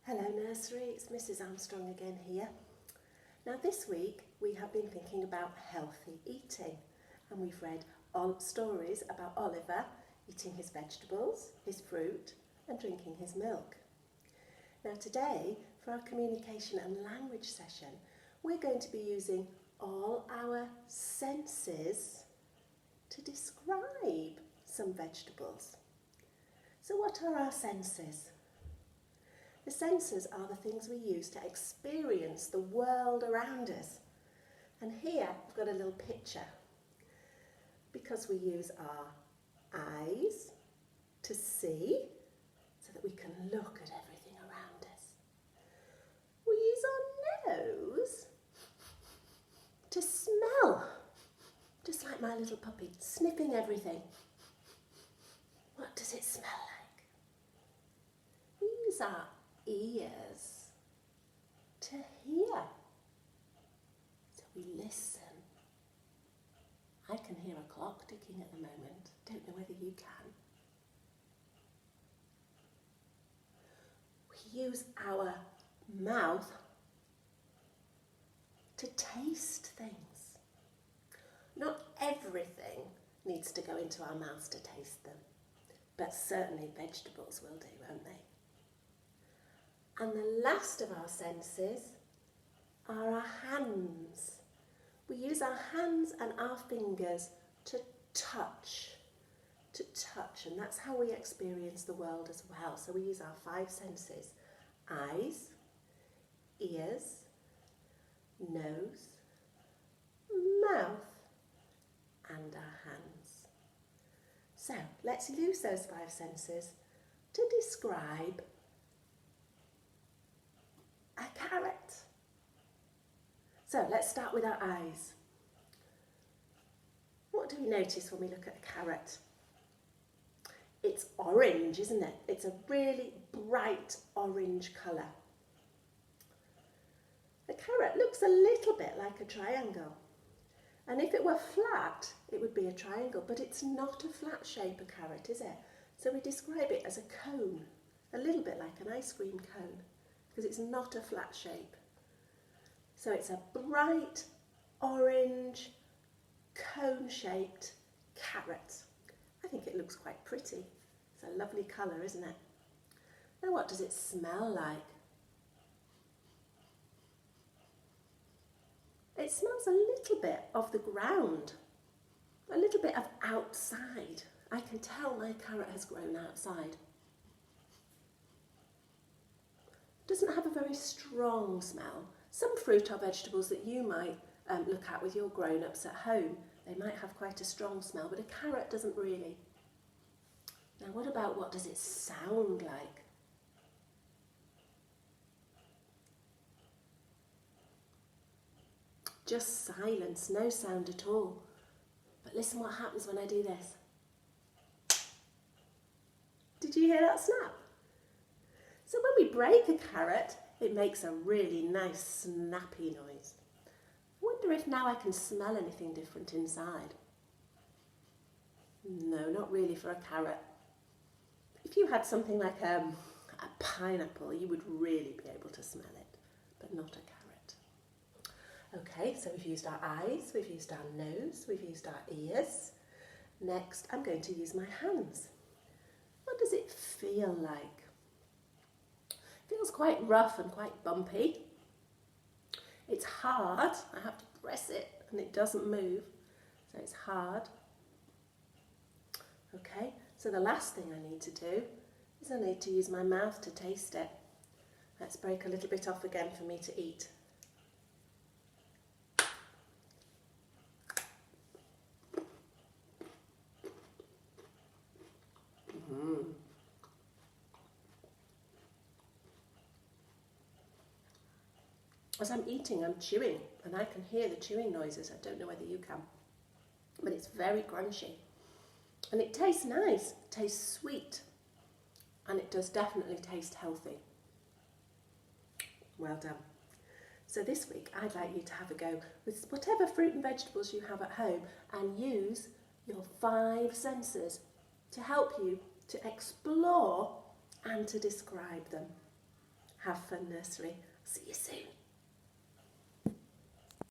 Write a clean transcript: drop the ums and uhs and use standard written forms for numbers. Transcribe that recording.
Hello nursery, it's Mrs Armstrong again here. Now this week we have been thinking about healthy eating and we've read stories about Oliver eating his vegetables, his fruit and drinking his milk. Now today for our communication and language session we're going to be using all our senses to describe some vegetables. So what are our senses? The senses are the things we use to experience the world around us. And here I've got a little picture because we use our eyes to see so that we can look at everything around us. We use our nose to smell, just like my little puppy, sniffing everything. What does it smell like? We use our ears to hear. So we listen. I can hear a clock ticking at the moment. Don't know whether you can. We use our mouth to taste things. Not everything needs to go into our mouths to taste them, but certainly vegetables will do, won't they? And the last of our senses are our hands. We use our hands and our fingers to touch, and that's how we experience the world as well. So we use our 5 senses: eyes, ears, nose, mouth, and our hands. So let's use those 5 senses to describe a carrot. So let's start with our eyes. What do we notice when we look at a carrot? It's orange, isn't it? It's a really bright orange colour. The carrot looks a little bit like a triangle. And if it were flat, it would be a triangle, but it's not a flat shape, a carrot, is it? So we describe it as a cone, a little bit like an ice cream cone, because it's not a flat shape. So it's a bright orange cone-shaped carrot. I think it looks quite pretty. It's a lovely colour, isn't it? Now what does it smell like? It smells a little bit of the ground, a little bit of outside. I can tell my carrot has grown outside. Doesn't have a very strong smell. Some fruit or vegetables that you might look at with your grown-ups at home, they might have quite a strong smell, but a carrot doesn't really. Now what does it sound like? Just silence, no sound at all. But listen what happens when I do this. Did you hear that snap? So when we break a carrot, it makes a really nice snappy noise. I wonder if now I can smell anything different inside. No, not really for a carrot. If you had something like a pineapple, you would really be able to smell it, but not a carrot. Okay, so we've used our eyes, we've used our nose, we've used our ears. Next, I'm going to use my hands. What does it feel like? Feels quite rough and quite bumpy. It's hard. I have to press it and it doesn't move, so it's hard. Okay, so the last thing I need to do is I need to use my mouth to taste it. Let's break a little bit off again for me to eat. As I'm eating, I'm chewing, and I can hear the chewing noises. I don't know whether you can, but it's very crunchy. And it tastes nice, it tastes sweet, and it does definitely taste healthy. Well done. So this week, I'd like you to have a go with whatever fruit and vegetables you have at home and use your 5 senses to help you to explore and to describe them. Have fun, nursery. See you soon.